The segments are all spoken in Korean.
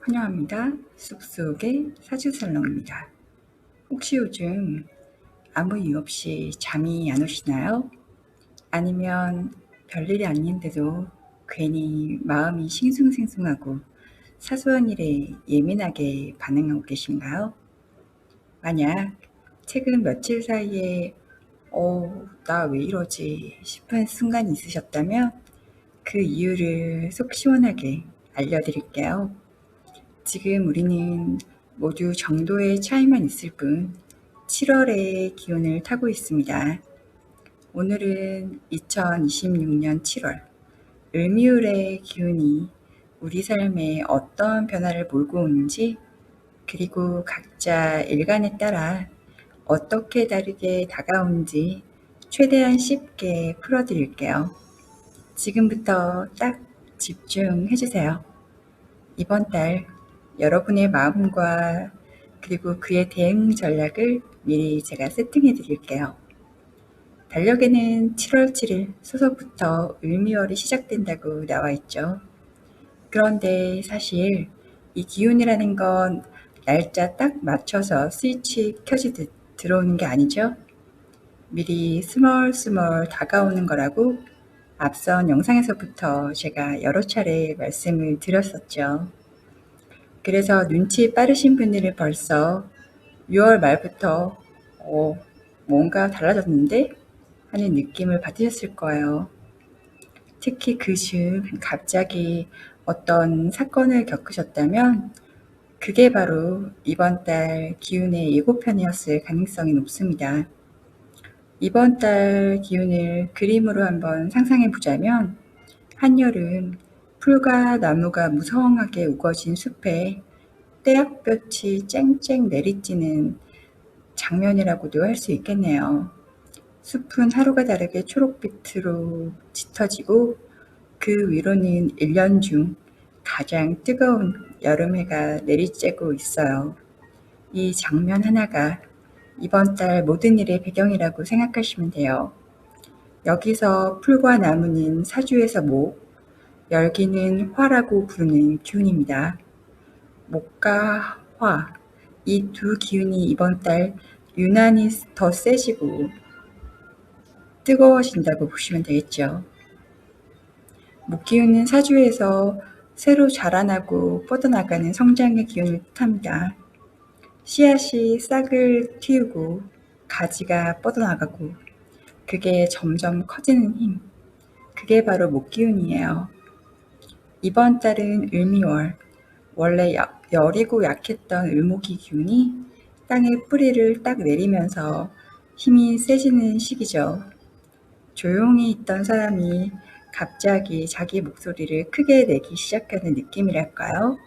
환영합니다. 숲속의 사주살롱입니다. 혹시 요즘 아무 이유 없이 잠이 안 오시나요? 아니면 별일이 아닌데도 괜히 마음이 싱숭생숭하고 사소한 일에 예민하게 반응하고 계신가요? 만약 최근 며칠 사이에 나 왜 이러지 싶은 순간이 있으셨다면 그 이유를 속 시원하게 알려드릴게요. 지금 우리는 모두 정도의 차이만 있을 뿐 7월의 기운을 타고 있습니다. 오늘은 2026년 7월 을미울의 기운이 우리 삶에 어떤 변화를 몰고 오는지, 그리고 각자 일간에 따라 어떻게 다르게 다가오는지 최대한 쉽게 풀어드릴게요. 지금부터 딱 집중해주세요. 이번 달 여러분의 마음과 그리고 그의 대응 전략을 미리 제가 세팅해 드릴게요. 달력에는 7월 7일 소서부터 을미월이 시작된다고 나와 있죠. 그런데 사실 이 기운이라는 건 날짜 딱 맞춰서 스위치 켜지듯 들어오는 게 아니죠. 미리 스멀스멀 다가오는 거라고 앞선 영상에서부터 제가 여러 차례 말씀을 드렸었죠. 그래서 눈치 빠르신 분들은 벌써 6월 말부터 뭔가 달라졌는데? 하는 느낌을 받으셨을 거예요. 특히 그 중 갑자기 어떤 사건을 겪으셨다면 그게 바로 이번 달 기운의 예고편이었을 가능성이 높습니다. 이번 달 기운을 그림으로 한번 상상해 보자면, 한여름 풀과 나무가 무성하게 우거진 숲에 떼약볕이 쨍쨍 내리쬐는 장면이라고도 할 수 있겠네요. 숲은 하루가 다르게 초록빛으로 짙어지고 그 위로는 1년 중 가장 뜨거운 여름해가 내리쬐고 있어요. 이 장면 하나가 이번 달 모든 일의 배경이라고 생각하시면 돼요. 여기서 풀과 나무는 사주에서 목, 열기는 화라고 부르는 기운입니다. 목과 화, 이 두 기운이 이번 달 유난히 더 세지고 뜨거워진다고 보시면 되겠죠. 목기운은 사주에서 새로 자라나고 뻗어나가는 성장의 기운을 뜻합니다. 씨앗이 싹을 틔우고 가지가 뻗어나가고 그게 점점 커지는 힘, 그게 바로 목기운이에요. 이번 달은 을미월, 원래 여리고 약했던 을목이 기운이 땅에 뿌리를 딱 내리면서 힘이 세지는 시기죠. 조용히 있던 사람이 갑자기 자기 목소리를 크게 내기 시작하는 느낌이랄까요?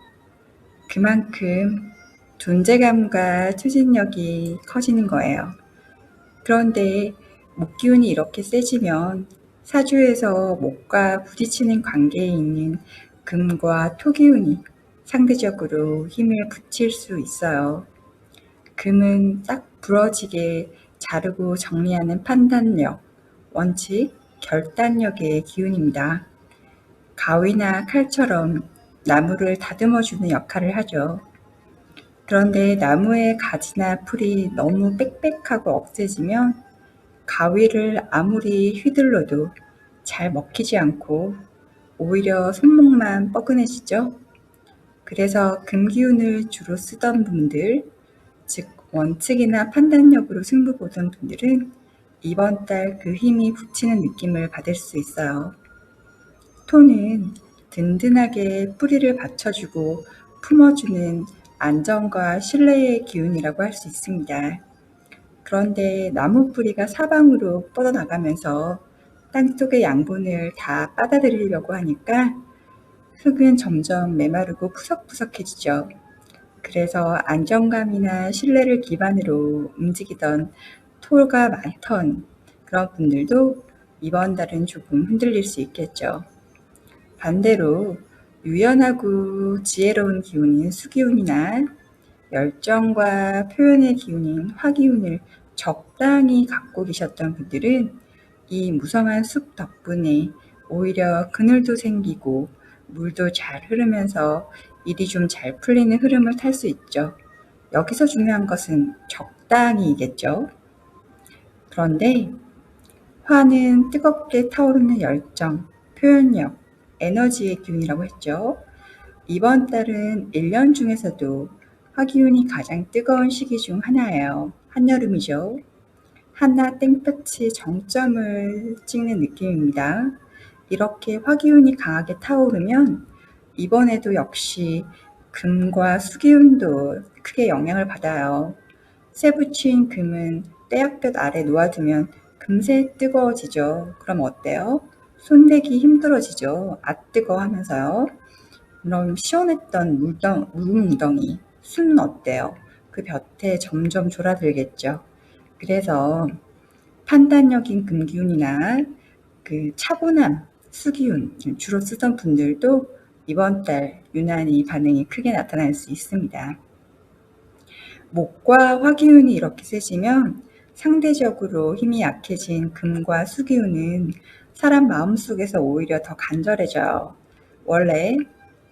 그만큼 존재감과 추진력이 커지는 거예요. 그런데 목기운이 이렇게 세지면 사주에서 목과 부딪히는 관계에 있는 금과 토기운이 상대적으로 힘을 붙일 수 있어요. 금은 딱 부러지게 자르고 정리하는 판단력, 원칙, 결단력의 기운입니다. 가위나 칼처럼 나무를 다듬어주는 역할을 하죠. 그런데 나무의 가지나 풀이 너무 빽빽하고 억세지면 가위를 아무리 휘둘러도 잘 먹히지 않고 오히려 손목만 뻐근해지죠. 그래서 금기운을 주로 쓰던 분들, 즉 원칙이나 판단력으로 승부 보던 분들은 이번 달 그 힘이 붙이는 느낌을 받을 수 있어요. 토는 든든하게 뿌리를 받쳐주고 품어주는 안정과 신뢰의 기운이라고 할 수 있습니다. 그런데 나무 뿌리가 사방으로 뻗어나가면서 땅속의 양분을 다 빨아들이려고 하니까 흙은 점점 메마르고 푸석푸석해지죠. 그래서 안정감이나 신뢰를 기반으로 움직이던 토가 많던 그런 분들도 이번 달은 조금 흔들릴 수 있겠죠. 반대로 유연하고 지혜로운 기운인 수기운이나 열정과 표현의 기운인 화기운을 적당히 갖고 계셨던 분들은 이 무성한 숲 덕분에 오히려 그늘도 생기고 물도 잘 흐르면서 일이 좀 잘 풀리는 흐름을 탈 수 있죠. 여기서 중요한 것은 적당히이겠죠. 그런데 화는 뜨겁게 타오르는 열정, 표현력, 에너지의 기운이라고 했죠. 이번 달은 1년 중에서도 화기운이 가장 뜨거운 시기 중 하나예요. 한여름이죠. 하나 땡볕이 정점을 찍는 느낌입니다. 이렇게 화기운이 강하게 타오르면 이번에도 역시 금과 수기운도 크게 영향을 받아요. 쇠 붙인 금은 떼약볕 아래 놓아두면 금세 뜨거워지죠. 그럼 어때요? 손대기 힘들어지죠. 아 뜨거 하면서요. 그럼 시원했던 물웅덩이, 순은 어때요? 그 볕에 점점 졸아들겠죠. 그래서 판단력인 금기운이나 그 차분함, 수기운 주로 쓰던 분들도 이번 달 유난히 반응이 크게 나타날 수 있습니다. 목과 화기운이 이렇게 세지면 상대적으로 힘이 약해진 금과 수기운은 사람 마음속에서 오히려 더 간절해져요. 원래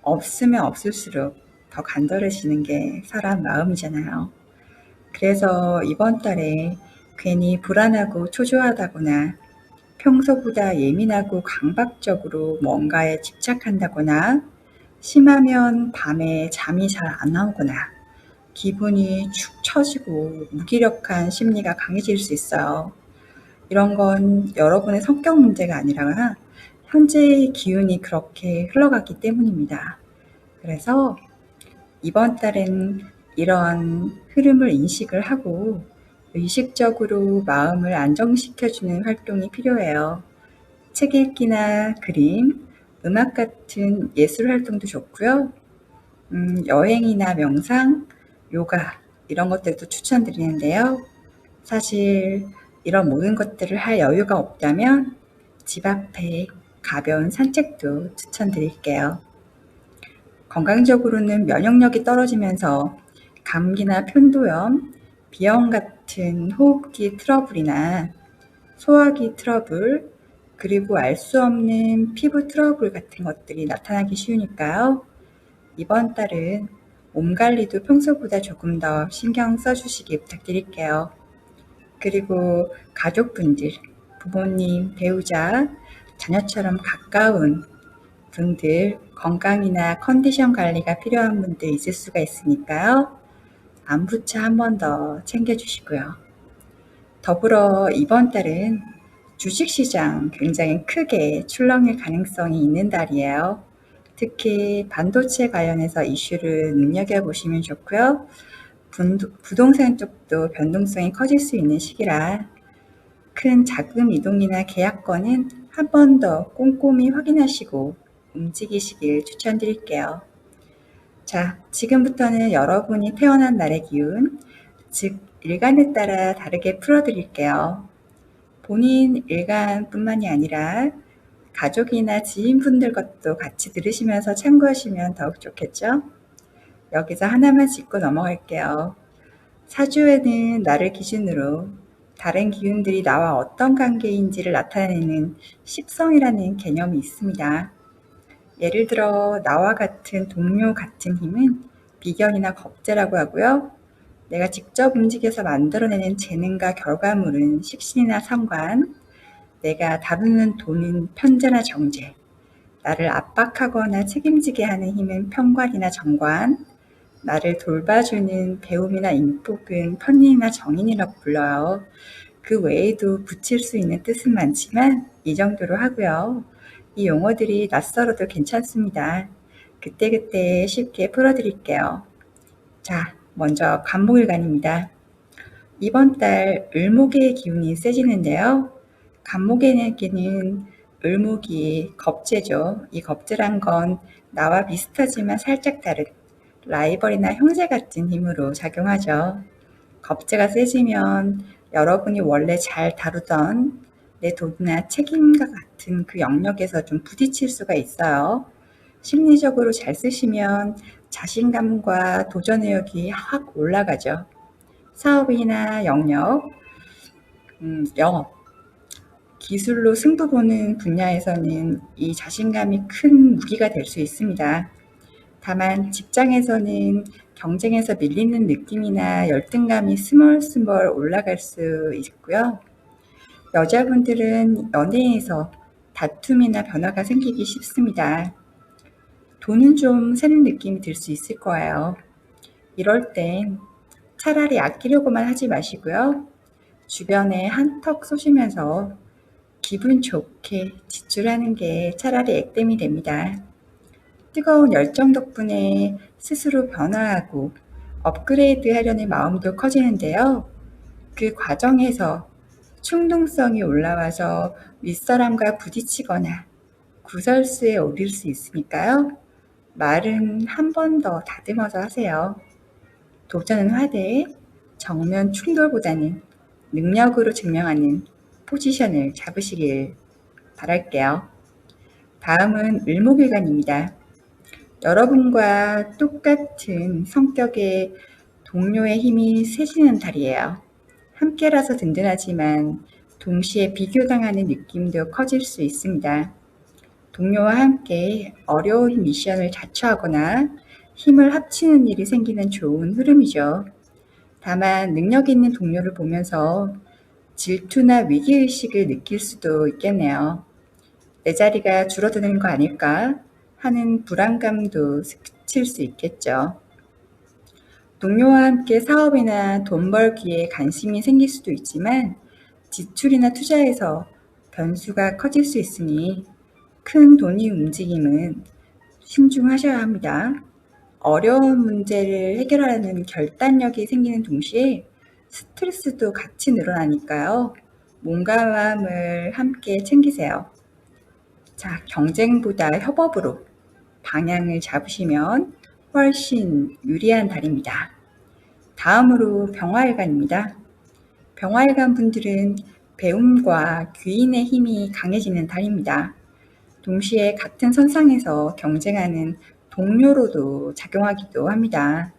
없으면 없을수록 더 간절해지는 게 사람 마음이잖아요. 그래서 이번 달에 괜히 불안하고 초조하다거나 평소보다 예민하고 강박적으로 뭔가에 집착한다거나 심하면 밤에 잠이 잘 안 오거나 기분이 축 처지고 무기력한 심리가 강해질 수 있어요. 이런 건 여러분의 성격 문제가 아니라 현재의 기운이 그렇게 흘러갔기 때문입니다. 그래서 이번 달엔 이런 흐름을 인식을 하고 의식적으로 마음을 안정시켜주는 활동이 필요해요. 책 읽기나 그림, 음악 같은 예술 활동도 좋고요. 여행이나 명상, 요가 이런 것들도 추천드리는데요. 사실 이런 모든 것들을 할 여유가 없다면 집 앞에 가벼운 산책도 추천드릴게요. 건강적으로는 면역력이 떨어지면서 감기나 편도염, 비염 같은 호흡기 트러블이나 소화기 트러블, 그리고 알 수 없는 피부 트러블 같은 것들이 나타나기 쉬우니까요. 이번 달은 몸 관리도 평소보다 조금 더 신경 써주시기 부탁드릴게요. 그리고 가족분들, 부모님, 배우자, 자녀처럼 가까운 분들 건강이나 컨디션 관리가 필요한 분들 있을 수가 있으니까요. 안부차 한 번 더 챙겨주시고요. 더불어 이번 달은 주식시장 굉장히 크게 출렁일 가능성이 있는 달이에요. 특히 반도체 관련해서 이슈를 눈여겨보시면 좋고요. 부동산 쪽도 변동성이 커질 수 있는 시기라 큰 자금 이동이나 계약권은 한 번 더 꼼꼼히 확인하시고 움직이시길 추천드릴게요. 자, 지금부터는 여러분이 태어난 날의 기운, 즉 일간에 따라 다르게 풀어드릴게요. 본인 일간뿐만이 아니라 가족이나 지인분들 것도 같이 들으시면서 참고하시면 더욱 좋겠죠? 여기서 하나만 짚고 넘어갈게요. 사주에는 나를 기준으로 다른 기운들이 나와 어떤 관계인지를 나타내는 십성이라는 개념이 있습니다. 예를 들어 나와 같은 동료 같은 힘은 비견이나 겁재라고 하고요. 내가 직접 움직여서 만들어내는 재능과 결과물은 식신이나 상관, 내가 다루는 돈은 편재나 정제, 나를 압박하거나 책임지게 하는 힘은 편관이나 정관, 나를 돌봐주는 배움이나 인복은 편인이나 정인이라고 불러요. 그 외에도 붙일 수 있는 뜻은 많지만 이 정도로 하고요. 이 용어들이 낯설어도 괜찮습니다. 그때그때 쉽게 풀어드릴게요. 자, 먼저 간목일간입니다. 이번 달 을목의 기운이 세지는데요. 간목에게는 을목이 겁재죠. 이 겁재란 건 나와 비슷하지만 살짝 다른 라이벌이나 형제 같은 힘으로 작용하죠. 겁재가 세지면 여러분이 원래 잘 다루던 내 돈이나 책임과 같은 그 영역에서 좀 부딪힐 수가 있어요. 심리적으로 잘 쓰시면 자신감과 도전 의욕이 확 올라가죠. 사업이나 영역, 영업, 기술로 승부 보는 분야에서는 이 자신감이 큰 무기가 될 수 있습니다. 다만 직장에서는 경쟁에서 밀리는 느낌이나 열등감이 스멀스멀 올라갈 수 있고요. 여자분들은 연애에서 다툼이나 변화가 생기기 쉽습니다. 돈은 좀 새는 느낌이 들 수 있을 거예요. 이럴 땐 차라리 아끼려고만 하지 마시고요. 주변에 한턱 쏘시면서 기분 좋게 지출하는 게 차라리 액땜이 됩니다. 뜨거운 열정 덕분에 스스로 변화하고 업그레이드 하려는 마음도 커지는데요. 그 과정에서 충동성이 올라와서 윗사람과 부딪히거나 구설수에 오를 수 있으니까요. 말은 한 번 더 다듬어서 하세요. 도전은 화대, 정면 충돌보다는 능력으로 증명하는 포지션을 잡으시길 바랄게요. 다음은 을목일간입니다. 여러분과 똑같은 성격의 동료의 힘이 세지는 달이에요. 함께라서 든든하지만 동시에 비교당하는 느낌도 커질 수 있습니다. 동료와 함께 어려운 미션을 자처하거나 힘을 합치는 일이 생기는 좋은 흐름이죠. 다만 능력 있는 동료를 보면서 질투나 위기의식을 느낄 수도 있겠네요. 내 자리가 줄어드는 거 아닐까 하는 불안감도 스칠 수 있겠죠. 동료와 함께 사업이나 돈 벌기에 관심이 생길 수도 있지만 지출이나 투자에서 변수가 커질 수 있으니 큰 돈의 움직임은 신중하셔야 합니다. 어려운 문제를 해결하는 결단력이 생기는 동시에 스트레스도 같이 늘어나니까요. 몸과 마음을 함께 챙기세요. 자, 경쟁보다 협업으로 방향을 잡으시면 훨씬 유리한 달입니다. 다음으로 병화일간입니다. 병화일간 분들은 배움과 귀인의 힘이 강해지는 달입니다. 동시에 같은 선상에서 경쟁하는 동료로도 작용하기도 합니다.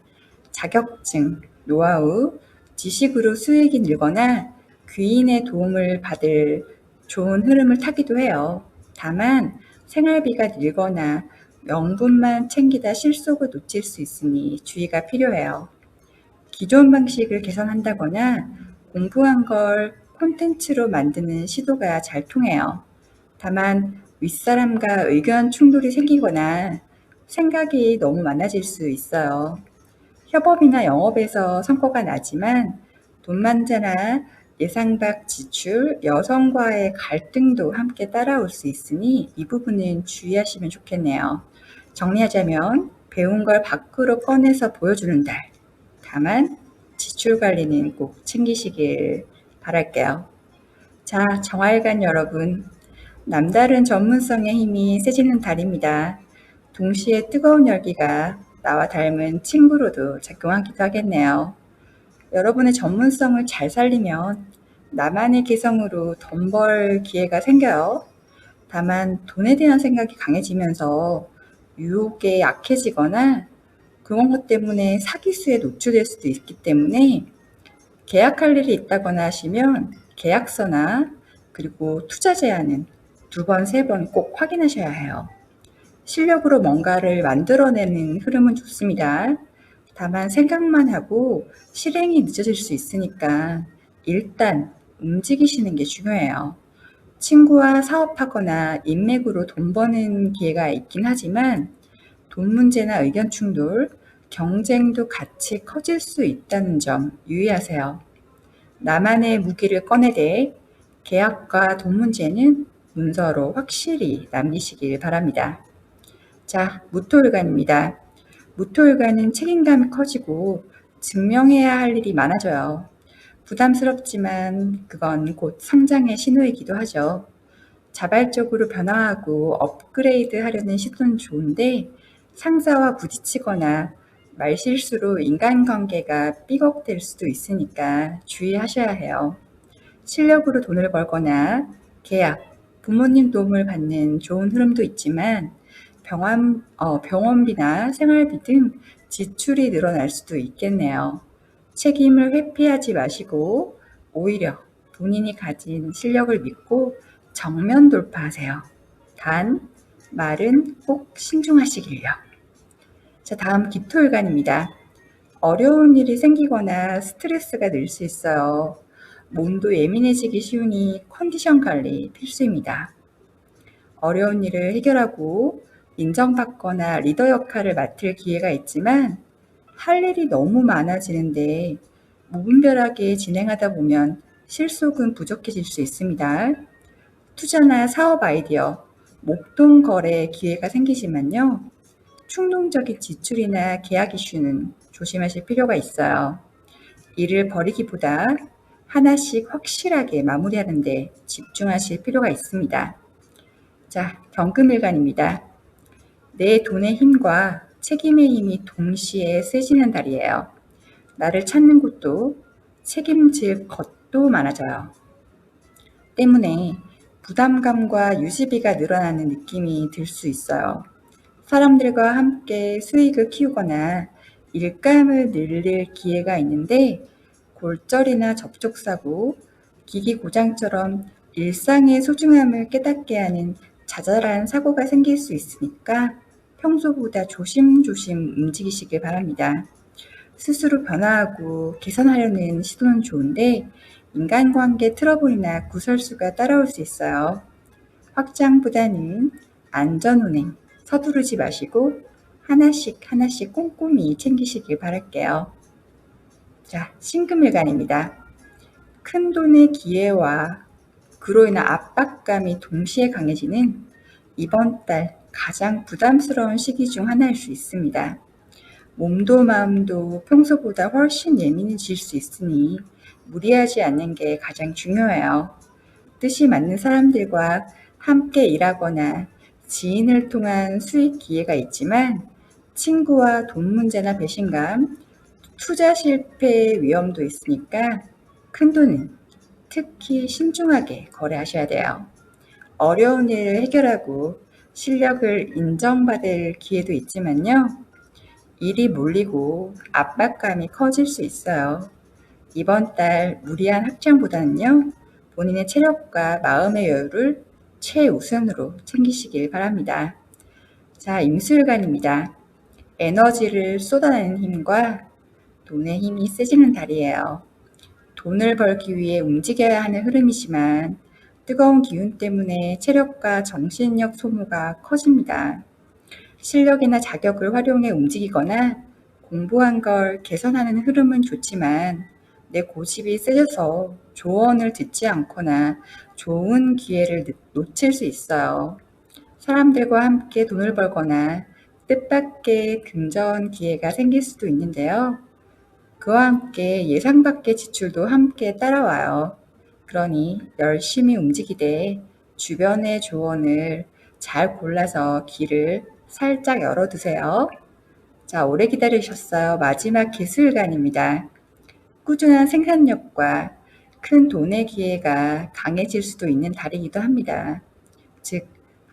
자격증, 노하우, 지식으로 수익이 늘거나 귀인의 도움을 받을 좋은 흐름을 타기도 해요. 다만 생활비가 늘거나 명분만 챙기다 실속을 놓칠 수 있으니 주의가 필요해요. 기존 방식을 개선한다거나 공부한 걸 콘텐츠로 만드는 시도가 잘 통해요. 다만 윗사람과 의견 충돌이 생기거나 생각이 너무 많아질 수 있어요. 협업이나 영업에서 성과가 나지만 돈 만자나 예상 밖 지출, 여성과의 갈등도 함께 따라올 수 있으니 이 부분은 주의하시면 좋겠네요. 정리하자면 배운 걸 밖으로 꺼내서 보여주는 달. 다만 지출 관리는 꼭 챙기시길 바랄게요. 자, 정화일간 여러분. 남다른 전문성의 힘이 세지는 달입니다. 동시에 뜨거운 열기가 나와 닮은 친구로도 작용하기도 하겠네요. 여러분의 전문성을 잘 살리면 나만의 개성으로 돈 벌 기회가 생겨요. 다만 돈에 대한 생각이 강해지면서 유혹에 약해지거나 그런 것 때문에 사기수에 노출될 수도 있기 때문에 계약할 일이 있다거나 하시면 계약서나 그리고 투자 제안은 2번, 3번 꼭 확인하셔야 해요. 실력으로 뭔가를 만들어내는 흐름은 좋습니다. 다만 생각만 하고 실행이 늦어질 수 있으니까 일단 움직이시는 게 중요해요. 친구와 사업하거나 인맥으로 돈 버는 기회가 있긴 하지만 돈 문제나 의견 충돌, 경쟁도 같이 커질 수 있다는 점 유의하세요. 나만의 무기를 꺼내대 계약과 돈 문제는 문서로 확실히 남기시길 바랍니다. 자, 무토일간입니다. 무토일간은 책임감이 커지고 증명해야 할 일이 많아져요. 부담스럽지만 그건 곧 성장의 신호이기도 하죠. 자발적으로 변화하고 업그레이드 하려는 시도는 좋은데 상사와 부딪히거나 말실수로 인간관계가 삐걱될 수도 있으니까 주의하셔야 해요. 실력으로 돈을 벌거나 계약, 부모님 도움을 받는 좋은 흐름도 있지만 병원비나 생활비 등 지출이 늘어날 수도 있겠네요. 책임을 회피하지 마시고 오히려 본인이 가진 실력을 믿고 정면 돌파하세요. 단, 말은 꼭 신중하시길요. 자, 다음 기토일간입니다. 어려운 일이 생기거나 스트레스가 늘 수 있어요. 몸도 예민해지기 쉬우니 컨디션 관리 필수입니다. 어려운 일을 해결하고 인정받거나 리더 역할을 맡을 기회가 있지만 할 일이 너무 많아지는데 무분별하게 진행하다 보면 실속은 부족해질 수 있습니다. 투자나 사업 아이디어, 목돈 거래 기회가 생기지만요. 충동적인 지출이나 계약 이슈는 조심하실 필요가 있어요. 일을 버리기보다 하나씩 확실하게 마무리하는 데 집중하실 필요가 있습니다. 자, 경금일간입니다. 내 돈의 힘과 책임의 힘이 동시에 세지는 달이에요. 나를 찾는 곳도 책임질 것도 많아져요. 때문에 부담감과 유지비가 늘어나는 느낌이 들 수 있어요. 사람들과 함께 수익을 키우거나 일감을 늘릴 기회가 있는데 골절이나 접촉사고, 기기 고장처럼 일상의 소중함을 깨닫게 하는 자잘한 사고가 생길 수 있으니까 평소보다 조심조심 움직이시길 바랍니다. 스스로 변화하고 개선하려는 시도는 좋은데 인간관계 트러블이나 구설수가 따라올 수 있어요. 확장보다는 안전운행, 서두르지 마시고 하나씩 하나씩 꼼꼼히 챙기시길 바랄게요. 자, 신금일간입니다. 큰 돈의 기회와 그로 인한 압박감이 동시에 강해지는 이번 달 가장 부담스러운 시기 중 하나일 수 있습니다. 몸도 마음도 평소보다 훨씬 예민해질 수 있으니 무리하지 않는 게 가장 중요해요. 뜻이 맞는 사람들과 함께 일하거나 지인을 통한 수익 기회가 있지만 친구와 돈 문제나 배신감, 투자 실패의 위험도 있으니까 큰돈은 특히 신중하게 거래하셔야 돼요. 어려운 일을 해결하고 실력을 인정받을 기회도 있지만요. 일이 몰리고 압박감이 커질 수 있어요. 이번 달 무리한 확장보다는요. 본인의 체력과 마음의 여유를 최우선으로 챙기시길 바랍니다. 자, 임술간입니다. 에너지를 쏟아내는 힘과 돈의 힘이 세지는 달이에요. 돈을 벌기 위해 움직여야 하는 흐름이지만 뜨거운 기운 때문에 체력과 정신력 소모가 커집니다. 실력이나 자격을 활용해 움직이거나 공부한 걸 개선하는 흐름은 좋지만 내 고집이 세져서 조언을 듣지 않거나 좋은 기회를 놓칠 수 있어요. 사람들과 함께 돈을 벌거나 뜻밖의 금전 기회가 생길 수도 있는데요. 그와 함께 예상 밖의 지출도 함께 따라와요. 그러니 열심히 움직이되 주변의 조언을 잘 골라서 길을 살짝 열어두세요. 자, 오래 기다리셨어요. 마지막 기술간입니다. 꾸준한 생산력과 큰 돈의 기회가 강해질 수도 있는 달이기도 합니다. 즉,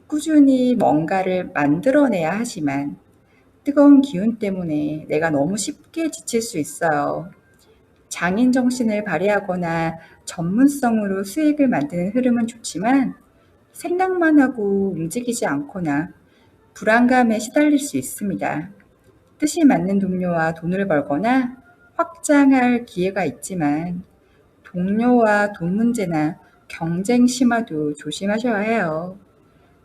꾸준히 뭔가를 만들어내야 하지만 뜨거운 기운 때문에 내가 너무 쉽게 지칠 수 있어요. 장인 정신을 발휘하거나 전문성으로 수익을 만드는 흐름은 좋지만 생각만 하고 움직이지 않거나 불안감에 시달릴 수 있습니다. 뜻이 맞는 동료와 돈을 벌거나 확장할 기회가 있지만 동료와 돈 문제나 경쟁 심화도 조심하셔야 해요.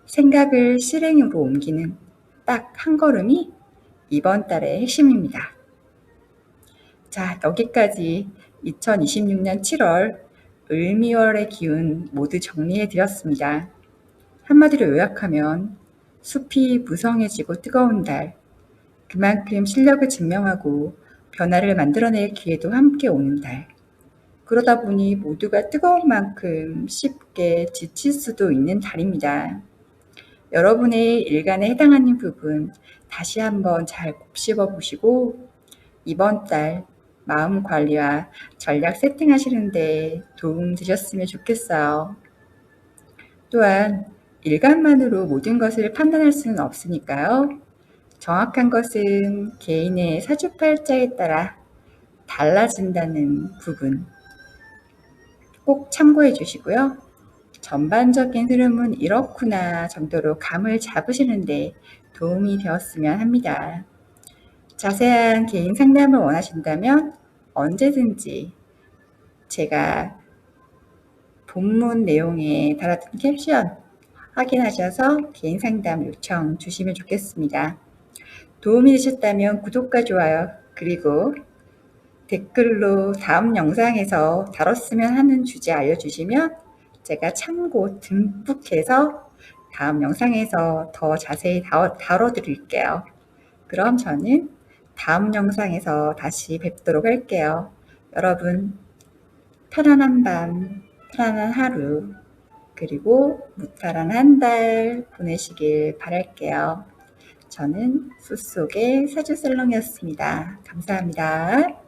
생각을 실행으로 옮기는 딱 한 걸음이 이번 달의 핵심입니다. 자, 여기까지 2026년 7월 을미월의 기운 모두 정리해 드렸습니다. 한마디로 요약하면 숲이 무성해지고 뜨거운 달, 그만큼 실력을 증명하고 변화를 만들어낼 기회도 함께 오는 달. 그러다 보니 모두가 뜨거운 만큼 쉽게 지칠 수도 있는 달입니다. 여러분의 일간에 해당하는 부분 다시 한번 잘 곱씹어 보시고 이번 달 마음 관리와 전략 세팅하시는데 도움 되셨으면 좋겠어요. 또한 일간만으로 모든 것을 판단할 수는 없으니까요. 정확한 것은 개인의 사주팔자에 따라 달라진다는 부분 꼭 참고해 주시고요. 전반적인 흐름은 이렇구나 정도로 감을 잡으시는데 도움이 되었으면 합니다. 자세한 개인 상담을 원하신다면 언제든지 제가 본문 내용에 달았던 캡션 확인하셔서 개인 상담 요청 주시면 좋겠습니다. 도움이 되셨다면 구독과 좋아요, 그리고 댓글로 다음 영상에서 다뤘으면 하는 주제 알려주시면 제가 참고 듬뿍 해서 다음 영상에서 더 자세히 다뤄드릴게요. 그럼 저는 다음 영상에서 다시 뵙도록 할게요. 여러분, 편안한 밤, 편안한 하루, 그리고 무탈한 한 달 보내시길 바랄게요. 저는 숲속의 사주살롱이었습니다. 감사합니다.